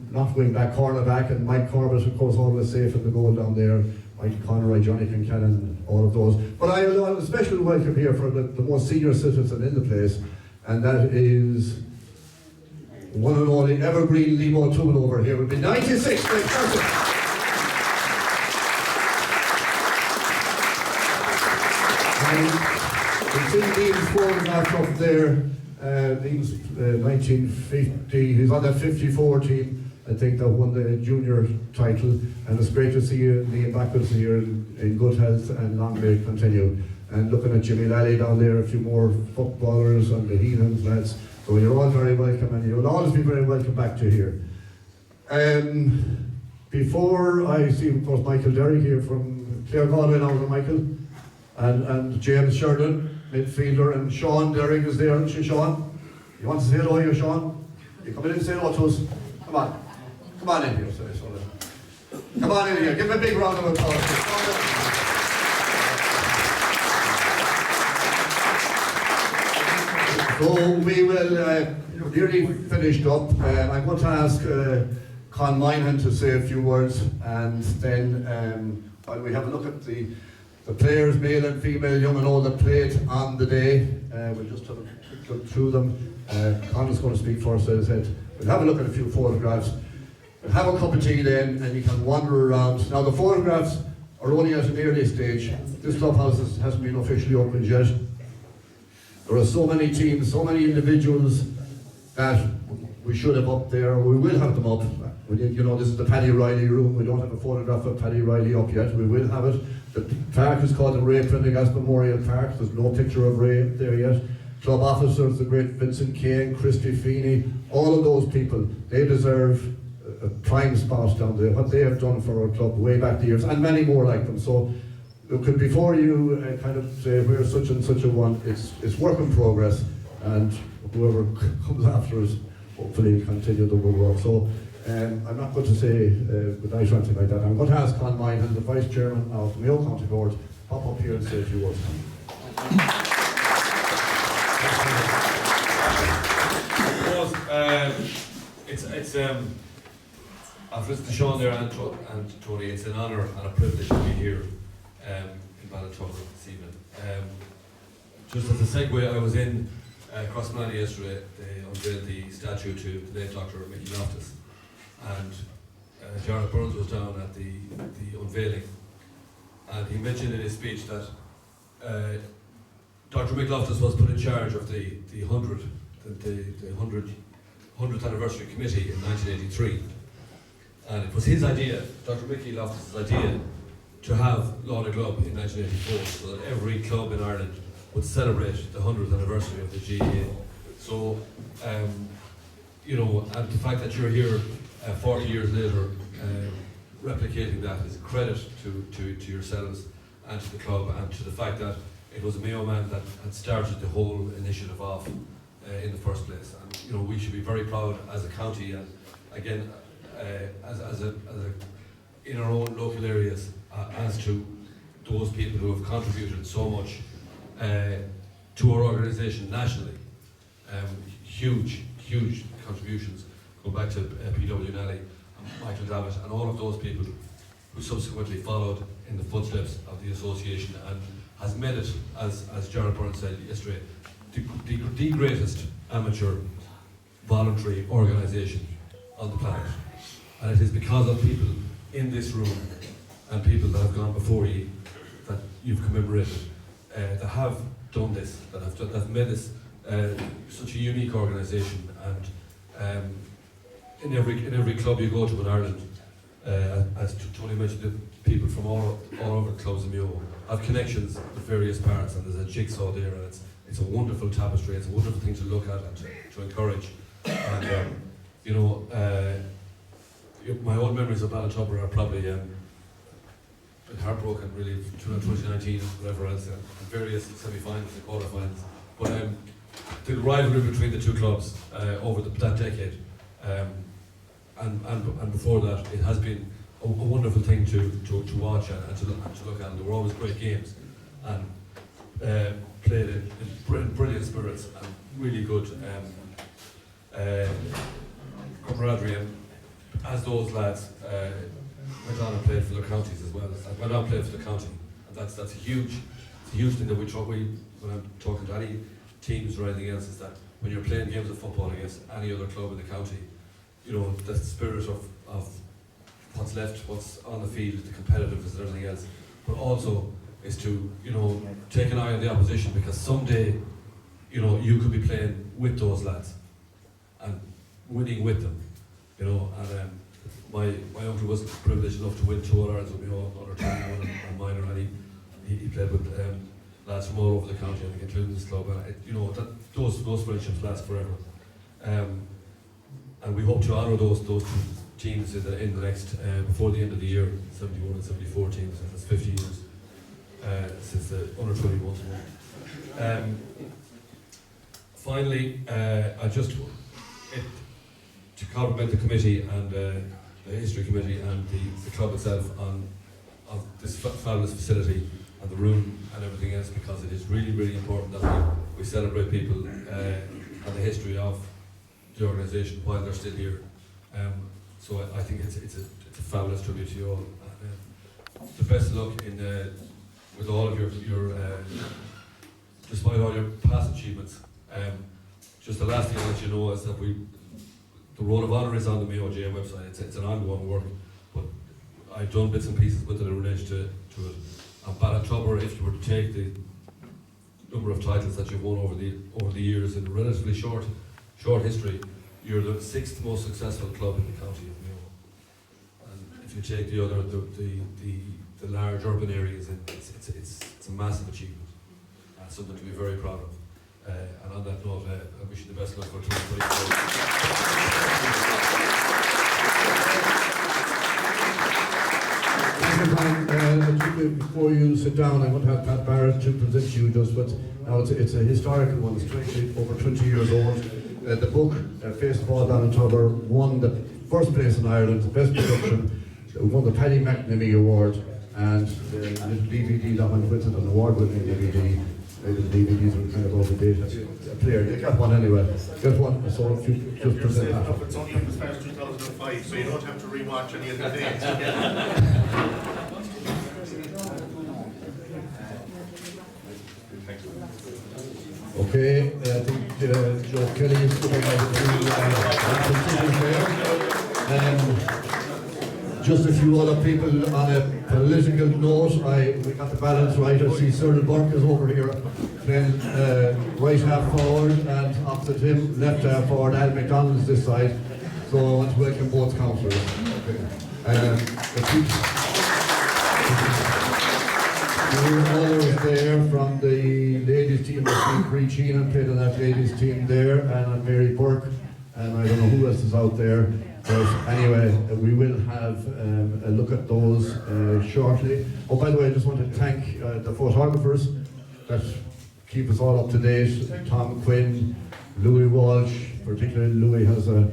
not going back cornerback, and Mike Corbett, of course, always safe in the goal down there. Mike Conroy, Johnny Kincannon, all of those. But I have a special welcome here for the most senior citizen in the place, and that is one and only evergreen Liam O'Toole over here. Would be 96. Great person. You see Liam's photograph up there. Liam's 1950. He's on that 54 team, I think, that won the junior title. And it's great to see you, Liam, back with us here in good health and long may it continue. And looking at Jimmy Lally down there, a few more footballers and the Heathens lads. So you're all very welcome, and you'll always be very welcome back to here. Before I see, of course, Michael Derry here from Clare Galway now, Michael, and James Sheridan, midfielder, and Sean Derrick is there, isn't she, Sean? You want to say hello here, Sean? You come in and say hello to us. Come on. Come on in here, say so. Come on in here. Give him a big round of applause. So we will, nearly finished up. I'm going to ask Con Moynihan to say a few words, and then while we have a look at the players, male and female, young and old, that played on the day, we'll just have a quick look through them. Con is going to speak first, as I said. We'll have a look at a few photographs. We'll have a cup of tea then, and you can wander around. Now the photographs are only at an early stage. This clubhouse hasn't been officially opened yet. There are so many teams, so many individuals that we should have up there. We will have them up. You know, this is the Paddy Reilly room. We don't have a photograph of Paddy Reilly up yet. We will have it. The park is called the Ray Prendergast Memorial Park. There's no picture of Ray up there yet. Club officers, the great Vincent Kane, Christy Feeney, all of those people, they deserve a prime spot down there. What they have done for our club way back the years, and many more like them. So, look, before you kind of say we're such and such a one, it's work in progress, and whoever comes after us hopefully continue the good work. So I'm not going to say good night or anything like that. I'm going to ask Con Moynihan, the Vice Chairman of the Mayo County Board, pop up here and say a few words. I've listened to Sean there and Tony. It's an honour and a privilege to be here in Ballintubber this evening. Just as a segue, I was in Crossmany yesterday. They unveiled the statue to the late Dr. Mickey Loftus, and Jarrett Burns was down at the unveiling, and he mentioned in his speech that Dr. Mick Loftus was put in charge of the 100th anniversary committee in 1983, and it was his idea, Dr. Mickey Loftus' idea, to have Lorna Club in 1984, so that every club in Ireland would celebrate the 100th anniversary of the GAA. So, you know, and the fact that you're here 40 years later, replicating that is a credit to yourselves and to the club, and to the fact that it was a Mayo man that had started the whole initiative off in the first place. And you know, we should be very proud as a county, and again, in our own local areas, as to those people who have contributed so much to our organisation nationally. Huge contributions, going back to P.W. Nally and Michael Davitt and all of those people who subsequently followed in the footsteps of the association, and has made it, as Jarrett Burns said yesterday, the greatest amateur voluntary organisation on the planet. And it is because of people in this room and people that have gone before you that you've commemorated, that have done this, that have made this such a unique organisation. And in every club you go to in Ireland, as Tony mentioned, the people from all over the clubs in Mayo have connections with various parts, and there's a jigsaw there, and it's a wonderful tapestry. It's a wonderful thing to look at and to encourage. And you know, my own memories of Ballintubber are probably been heartbroken, really, 2019, whatever else, and various semi-finals and quarter-finals. But the rivalry between the two clubs over that decade, and before that, it has been a wonderful thing to watch and to look at. And there were always great games, and played in brilliant spirits and really good camaraderie. And as those lads went on and played for their counties as well, went on and played for the county, and that's a huge thing that we when I'm talking to any teams or anything else, is that when you're playing games of football against any other club in the county, you know, the spirit of what's left, what's on the field, the competitiveness and everything else, but also is to, you know, take an eye on the opposition, because someday, you know, you could be playing with those lads and winning with them, you know. And my uncle was privileged enough to win 2 All-Irelands with me, under 21 and minor, and he played with lads from all over the county, I think, including this club, and you know, that those friendships last forever. And we hope to honour those two teams in the next, before the end of the year, 71 and 74 teams. That's 50 years since the under 21s won. Finally, to compliment the committee and the history committee and the club itself on this fabulous facility and the room and everything else, because it is really important that we celebrate people and the history of the organisation while they're still here. So I think it's a fabulous tribute to you all. The best of luck with all of your despite all your past achievements. Just the last thing I'll let you know is that the roll of honour is on the Mayo GAA website. It's an ongoing work, but I've done bits and pieces with it in relation to it. And Ballintubber, if you were to take the number of titles that you've won over the years in a relatively short history, you're the 6th most successful club in the county of Mayo. And if you take the large urban areas, it's a massive achievement, and something to be very proud of. And on that note, I wish you the best luck for 2024. Before you sit down, I want to have Pat Barrett to present you just, but now it's a historical one. It's over 20 years old. The book, Face of All Ballintubber, won the first place in Ireland, the best production, won the Paddy McNamee Award, and the little DVD that went with it, an award-winning DVD. Maybe the DVDs were kind of over the date. A player, they got one anyway. Get one, so if you just present that. It's only up as far as 2005, so you don't have to rewatch any of the dates. Okay, I think Joe Kelly is coming out of just a few other people on a political note. We got the balance right. I see Cyril Burke is over here playing right half forward, and opposite him, left half forward, Al McDonald's this side. So I want to welcome both councillors. Others there from the ladies team, I see Bree Cheenan played on that ladies team there, and Mary Burke, and I don't know who else is out there. But anyway, we will have a look at those shortly. Oh, by the way, I just want to thank the photographers that keep us all up to date. Tom Quinn, Louis Walsh, particularly Louis has a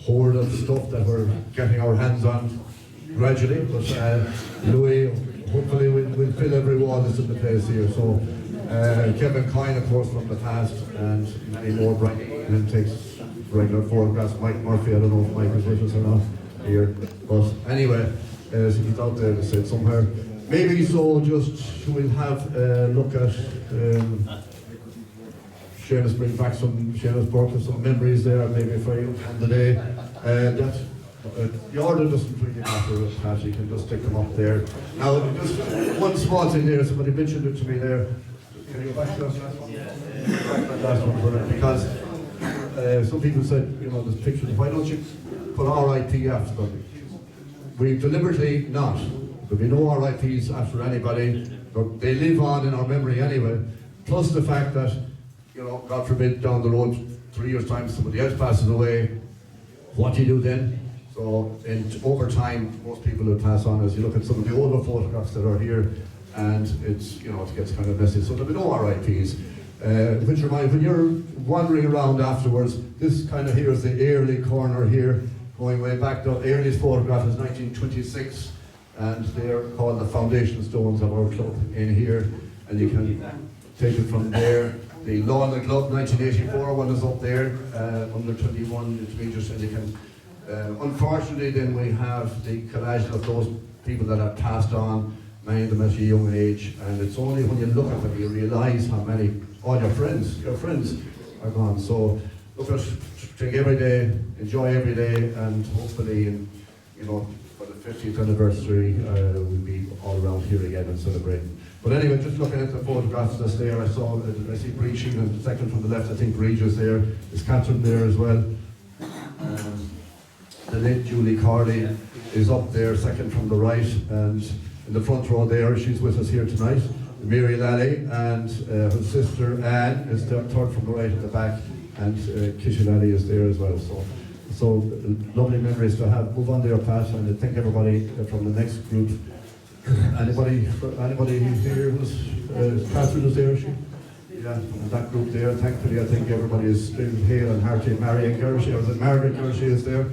hoard of stuff that we're getting our hands on gradually. But Louis, hopefully we'll fill every wall that's in the place here. So Kevin Coyne, of course, from the past, and many more. Brian Egan takes regular photographs. Mike Murphy, I don't know if Mike is with us or not here. But anyway, he's out there, they said, somewhere. Maybe so, just we'll have a look at Seamus, bring back Seamus Burke, some memories there, maybe for you on the day. The order doesn't really matter, Pat, you can just stick them up there. Now, just one small thing there, somebody mentioned it to me there. Can you go back to that last one? That last one, brother, because some people said, you know, there's pictures, why don't you put RIP after them? We deliberately not. There'll be no RIPs after anybody. They live on in our memory anyway. Plus the fact that, you know, God forbid, down the road, 3 years' time, somebody else passes away. What do you do then? So, over time, most people will pass on. As you look at some of the older photographs that are here, and it's, you know, it gets kind of messy. So there'll be no RIPs. Which reminds, when you're wandering around afterwards, this kind of here is the Airlie corner here, going way back. The earliest photograph is 1926, and they're called the foundation stones of our club in here, and you can take it from there. The Law and the Club 1984 one is up there, under 21 meters, and you can. Unfortunately, then we have the collage of those people that have passed on, many of them at a young age, and it's only when you look at them you realise how many, all your friends are gone. So look at, take every day, enjoy every day, and hopefully, you know, for the 50th anniversary, we'll be all around here again and celebrating. But anyway, just looking at the photographs that's there, I see Bree Sheenan, the second from the left, I think Regis there, is Catherine there as well. The late Julie Corley is up there, second from the right, and in the front row there, she's with us here tonight. Mary Lally, and her sister Anne is third from the right at the back, and Kishy Lally is there as well. So lovely memories to have. Move on there, Pat, and I thank everybody from the next group. Anybody here who's Catherine is there, is she? Yeah, and that group there. Thankfully, I think everybody is still hale and hearty. Marion Gershie, or Margaret Gershie is there.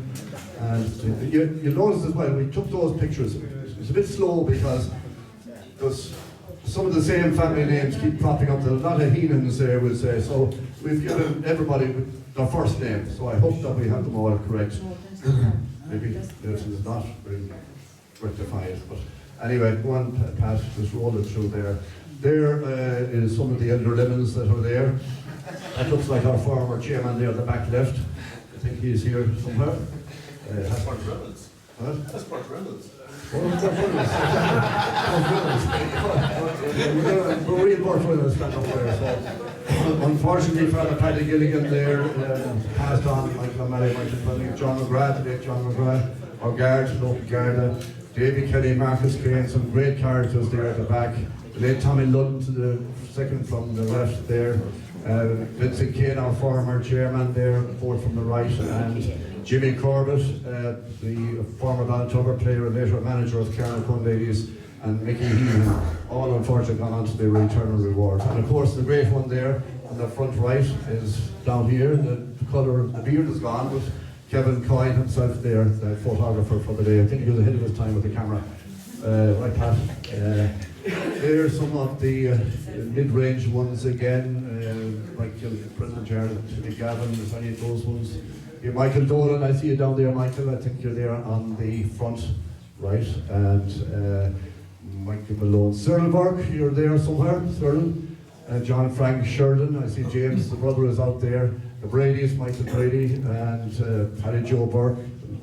And you notice as well, we took those pictures. It's a bit slow because there's some of the same family names keep popping up. There's a lot of Heenans there, we'll say. So we've given everybody their first name. So I hope that we have them all correct. Maybe this is not really rectified. But anyway, go on, Pat, just roll it through there. There is some of the elder lemons that are there. That looks like our former chairman there at the back left. I think he's here somewhere. That's Bart Reynolds. What? That's Bart Reynolds. We're real Bart Reynolds stand up there. So, unfortunately, Father Paddy Gilligan there passed on. Michael O'Malley, John McGrath, the late John McGrath, our guard, local Garda, Davy Kelly, Marcus Crane, some great characters there at the back. The late Tommy Ludden to the second from the left there. Vincent Kane, our former chairman there, fourth from the right, and Jimmy Corbett, the former Ballintober player and later manager of Carnarvon Ladies, and Mickey Heenan, all unfortunately gone on to the eternal reward. And of course the great one there on the front right is down here. The colour of the beard is gone, but Kevin Coyne himself there, the photographer for the day. I think he was ahead of his time with the camera. Right, Pat. There are some of the mid-range ones again, like President Jarrett, Tilly Gavin, there's any of those ones. Yeah, Michael Dolan, I see you down there, Michael. I think you're there on the front, right? And Michael Malone. Cyril Burke, you're there somewhere, Cyril. John Frank Sheridan, I see James, the brother, is out there. The Brady's, Michael Brady, and Paddy Joe Burke,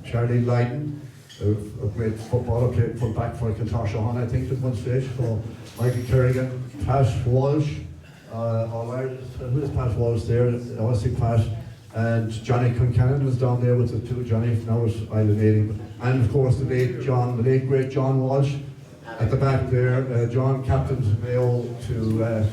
Charlie Lydon, a great footballer, played full back for Kintarshawn, I think, at one stage. So Michael Kerrigan, Pat Walsh, who is Pat Walsh there? I see Pat. And Johnny Concannon was down there with the two, Johnny, now it's Island 80. And of course the late great John Walsh at the back there. John captained Mayo to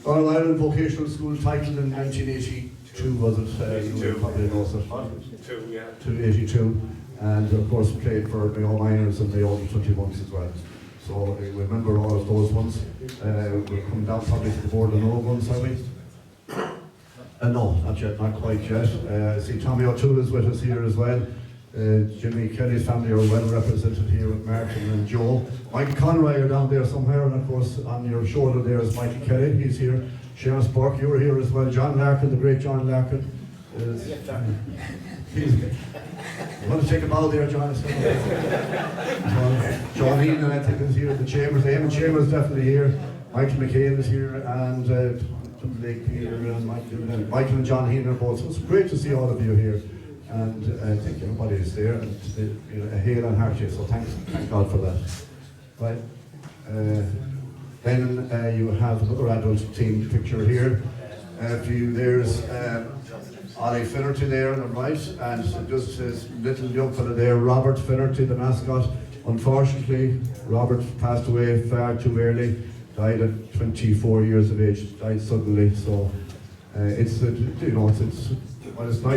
All Ireland Vocational School title in 1982, was it? You probably knows it. 282. And of course played for Mayo Minors and Mayo 21s as well. So we remember all of those ones. We're coming down probably to the board of no ones, are we? No, not yet, not quite yet. I see Tommy O'Toole is with us here as well. Jimmy Kelly's family are well represented here with Martin and Joe. Mike Conroy are down there somewhere, and of course on your shoulder there is Mikey Kelly, he's here. Seamus Burke, you were here as well. John Larkin, the great John Larkin. You want to take a bow there, John? John Heenan, I think, is here. The Chambers, Eamon Chambers definitely here. Michael McHale is here, and Peter and Michael and John Heenan are both. So it's great to see all of you here, and I think everybody is there, and a hail and hearty. So thank God for that. Right. Then you have another adult team picture here. There's Ollie Finnerty there on the right, and just his little young fella there, Robert Finnerty, the mascot. Unfortunately, Robert passed away far too early. Died at 24 years of age, died suddenly. So it's nice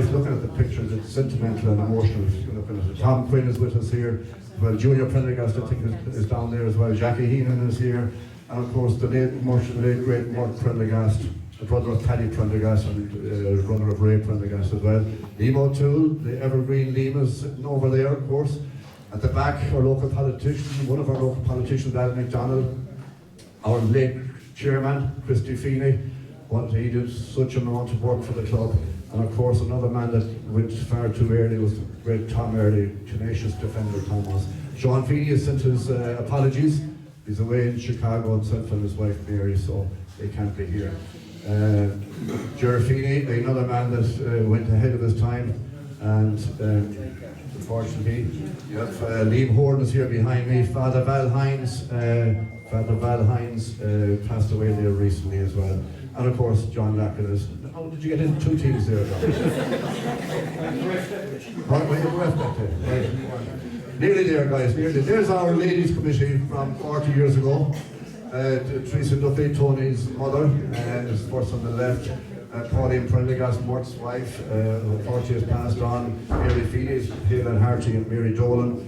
looking at the pictures. It's sentimental and emotional. Looking at it. Tom Quinn is with us here. Well, Junior Prendergast, I think, is down there as well. Jackie Heenan is here, and of course the late great Mark Prendergast, the brother of Paddy Prendergast and brother of Ray Prendergast as well. Liam O'Toole, the evergreen Liam, is sitting over there, of course. At the back, our local politician, one of our local politicians, Alan McDonald. Our late chairman, Christy Feeney, he did such an amount of work for the club. And of course, another man that went far too early was the great Tom Early, tenacious defender Tom was. Sean Feeney has sent his apologies. He's away in Chicago himself and his wife Mary, so they can't be here. Jerry Feeney, another man that went ahead of his time, and unfortunately, you have Liam Horn is here behind me. Father Val Hines passed away there recently as well. And of course, John Larkin is. How did you get into two teams there, John? Right. Nearly there, guys, nearly. There's our ladies' committee from 40 years ago. Teresa Duffy, Tony's mother, is first on the left. Pauline Prendergast, Mort's wife, unfortunately has passed on. Mary Feeney, Helen Harty and Mary Dolan.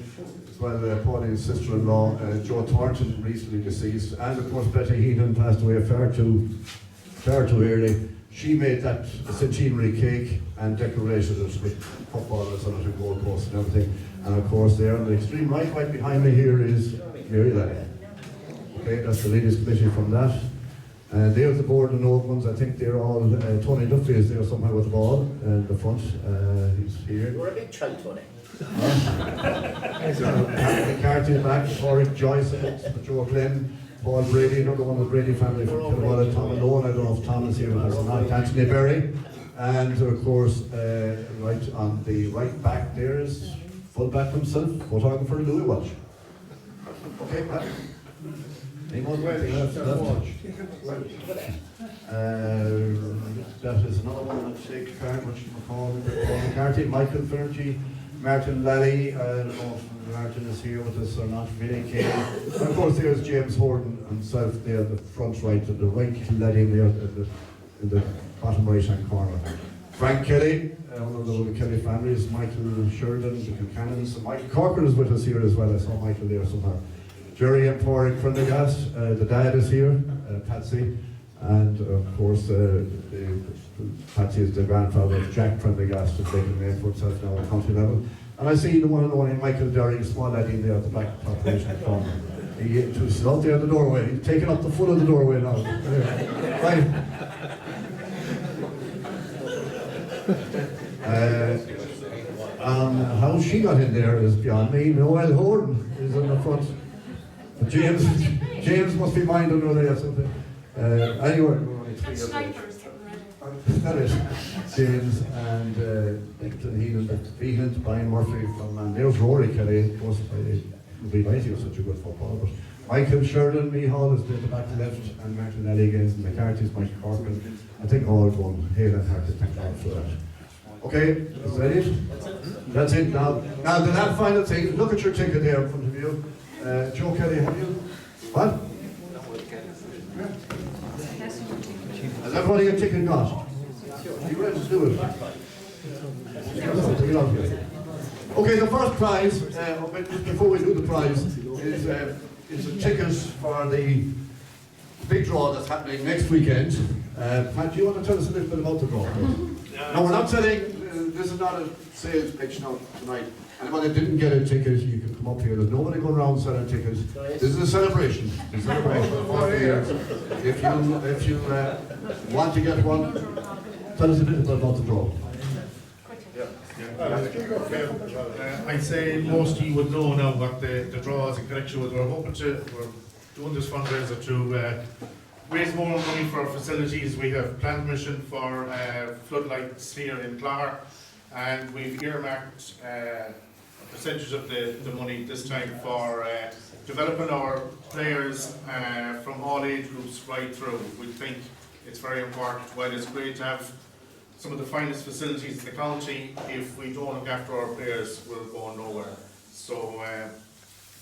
Well, Pauline's sister-in-law, Jo Thornton, recently deceased, and of course Betty Heenan passed away far too early. She made that centenary cake and decorated it with footballers on it and goalposts and everything. And of course, there on the extreme right behind me here is Mary Lally. Okay, that's the ladies' committee from that. There's the board and old ones. I think they're all. Tony Duffy is there somehow with the ball in the front. He's here. You're a big child, Tony. McCarthy back, Warwick Joyce, Joe Glenn, Paul Brady, another one of the Brady family from Kilwalla, Tom Malone, I don't know if Tom is here with us or not, Anthony Berry, and of course, right on the right back there is fullback himself, photographer Louis Walsh. Okay, Pat. Any more left? That is another one that takes part, which Paul McCarthy, Michael Fergie, Martin Lally, I don't know if Martin is here with us or not, Vinnie Kane. And of course there's James Horton himself there, the front right, and the right little laddie there in the bottom right hand corner. Frank Kelly, one of the Kelly families, Michael Sheridan, the Buchanans, and Michael Corcoran is with us here as well. I saw Michael there somewhere. Jerry and Porrick Prendergast, the dad is here, Patsy, And of course, Patsy is the grandfather of Jack Prendergast, who's making a name for himself now at county level. And I see the one and only Michael Derry, small lad in there at the back top right corner. He's out there at the doorway. He's taking up the full of the doorway now. Right. How she got in there is beyond me. Noel Horton is in the front. James must be minding over there or something. Anyway, that is James and Nickton Healand, Brian Murphy from, and there's Rory Kelly. Of course, it would be nice he was such a good footballer. But Michael Sheridan, Mihal is the back left, and Martin Ellie against McCarthy's Mike Corcoran. I think all going hail and hearty. Thank God for that. Okay, is that it? That's it now. Now the last final thing, look at your ticket there in front of you. Joe Kelly, have you? What? Has everybody a ticket got? Are you ready to do it? Okay, the first prize, just before we do the prize, is a ticket for the big draw that's happening next weekend. Pat, do you want to tell us a little bit about the draw? No, we're not selling, this is not a sales pitch now tonight. Anybody that didn't get a ticket, you can come up here. There's nobody going around selling tickets. This is a celebration. It's a celebration of 40 years. If you want to get one, tell us a bit about the draw. I'd say most of you would know now what the draw is in connection with. We're doing this fundraiser to raise more money for our facilities. We have planned permission for floodlights here in Clogher, and we've earmarked a percentage of the money this time for developing our players from all age groups right through. We think it's very important. While it's great to have some of the finest facilities in the county, if we don't look after our players, we'll go nowhere. So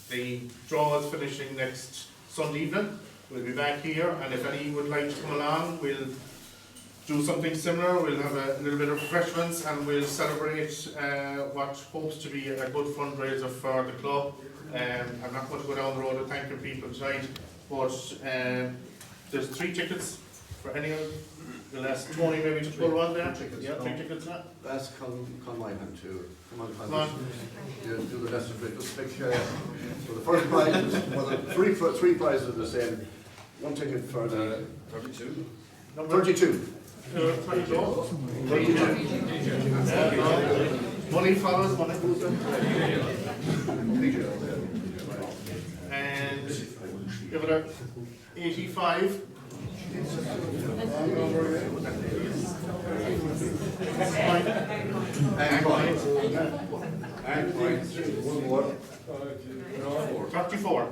the draw is finishing next Sunday evening. We'll be back here, and if any would like to come along, we'll do something similar. We'll have a little bit of refreshments, and we'll celebrate what hopes to be a good fundraiser for the club. I'm not going to go down the road of thanking people tonight, but there's 3 tickets for any of the last Tony maybe to pull one there. Yeah, 3 tickets now. That's Conline too. Come on. Do the rest of it. Just pick, so the first prize is, well, the three prizes are the same. One ticket for the 32. Number 32. 32. Money follows money. And give it a 85. And points. One more. 34.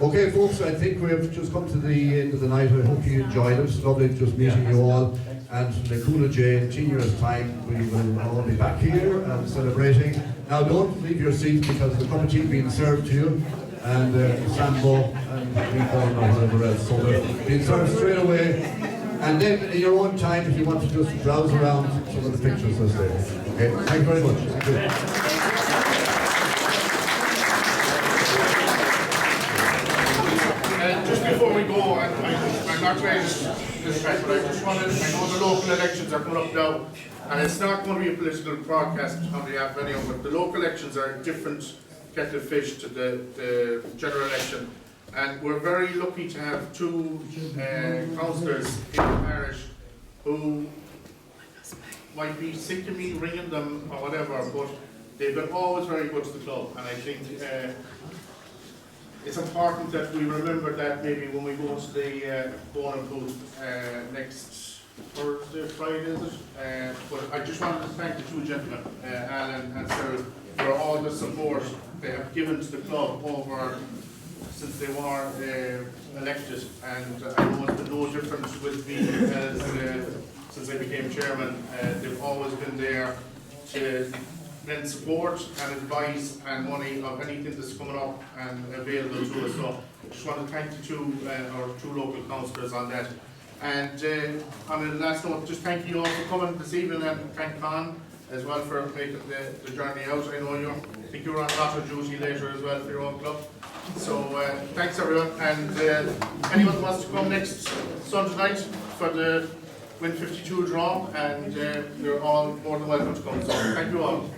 Okay, folks, I think we have just come to the end of the night. I hope you enjoyed it. It's lovely just meeting you all. And in Coola J, in 10 years' time, we will all be back here and celebrating. Now, don't leave your seats because the cup of tea being served to you, and Sambo and meatball and whatever else. So they're being served straight away. And then, in your own time, if you want to just browse around some of the pictures that's there. Okay, thank you very much. Thank you. Just before we go, I'm not trying to distract, but I just wanted, I know the local elections are coming up now, and it's not going to be a political broadcast on behalf of anyone, but the local elections are a different kettle of fish to the general election. And we're very lucky to have 2 councillors in the parish who might be sick of me ringing them or whatever, but they've been always very good to the club, and I think it's important that we remember that maybe when we go to the Bonin booth next Thursday, Friday, is it? But I just wanted to thank the 2 gentlemen, Alan and Cyril, for all the support they have given to the club over since they were elected, and I know it's been no different with me as since I became chairman. They've always been there to lend support and advice and money of anything that's coming up and available to us. So I just want to thank the 2 local councillors on that. And on a last note, just thank you all for coming this evening, and thank Con as well for making the journey out. I know I think you're on lotto duty later as well for your own club. So thanks everyone, and anyone who wants to come next Sunday night for the Win 52 draw, and you're all more than welcome to come. So thank you all.